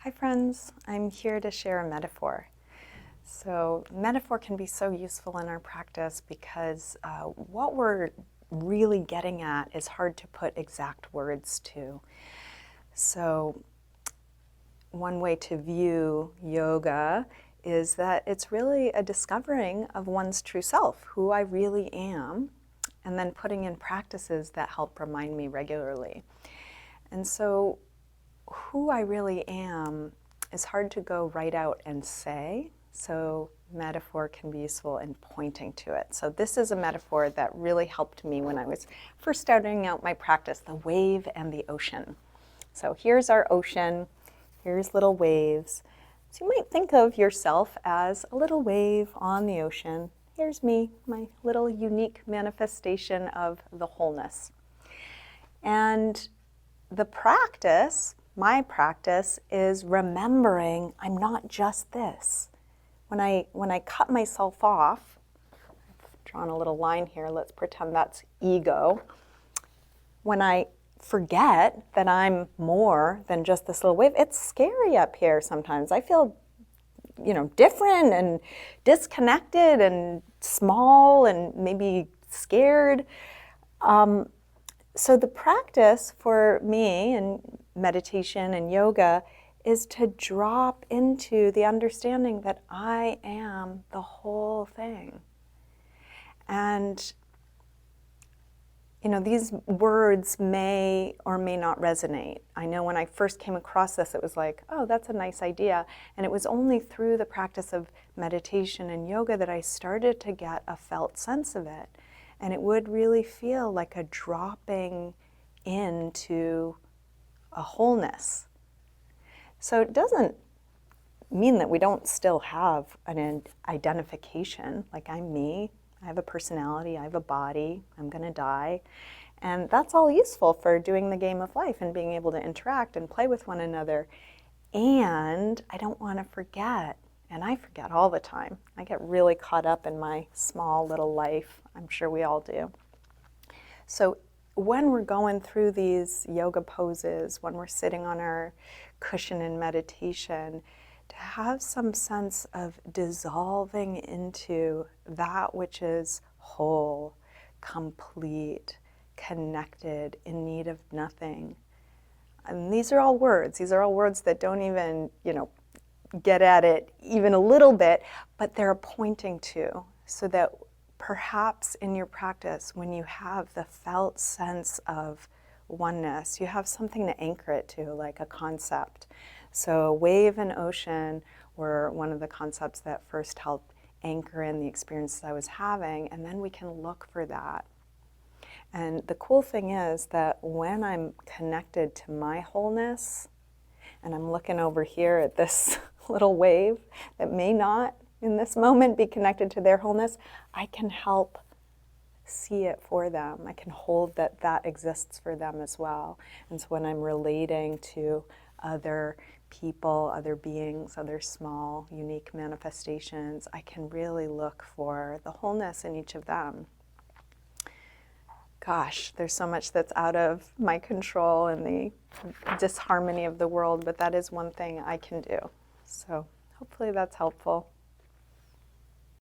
Hi friends, I'm here to share a metaphor. So metaphor can be so useful in our practice because what we're really getting at is hard to put exact words to. So one way to view yoga is that it's really a discovering of one's true self, who I really am, and then putting in practices that help remind me regularly. And so who I really am is hard to go right out and say, so metaphor can be useful in pointing to it. So this is a metaphor that really helped me when I was first starting out my practice, the wave and the ocean. So here's our ocean, here's little waves. So you might think of yourself as a little wave on the ocean. Here's me, my little unique manifestation of the wholeness. And the practice, my practice, is remembering I'm not just this. When I cut myself off, I've drawn a little line here, let's pretend that's ego. When I forget that I'm more than just this little wave, it's scary up here sometimes. I feel, different and disconnected and small and maybe scared. So the practice for me in meditation and yoga is to drop into the understanding that I am the whole thing. And, these words may or may not resonate. I know when I first came across this, it was like, oh, that's a nice idea. And it was only through the practice of meditation and yoga that I started to get a felt sense of it. And it would really feel like a dropping into a wholeness. So it doesn't mean that we don't still have an identification, like I'm me, I have a personality, I have a body, I'm going to die. And that's all useful for doing the game of life and being able to interact and play with one another. And I don't want to forget, and I forget all the time. I get really caught up in my small little life. I'm sure we all do. So when we're going through these yoga poses, when we're sitting on our cushion in meditation, to have some sense of dissolving into that which is whole, complete, connected, in need of nothing. And these are all words. These are all words that don't even, get at it even a little bit, but they're pointing to, so that perhaps in your practice, when you have the felt sense of oneness, you have something to anchor it to, like a concept. So wave and ocean were one of the concepts that first helped anchor in the experiences I was having, and then we can look for that. And the cool thing is that when I'm connected to my wholeness, and I'm looking over here at this little wave that may not in this moment be connected to their wholeness, I can help see it for them. I can hold that exists for them as well. And so when I'm relating to other people, other beings, other small, unique manifestations, I can really look for the wholeness in each of them. Gosh, there's so much that's out of my control and the disharmony of the world, but that is one thing I can do. So hopefully that's helpful.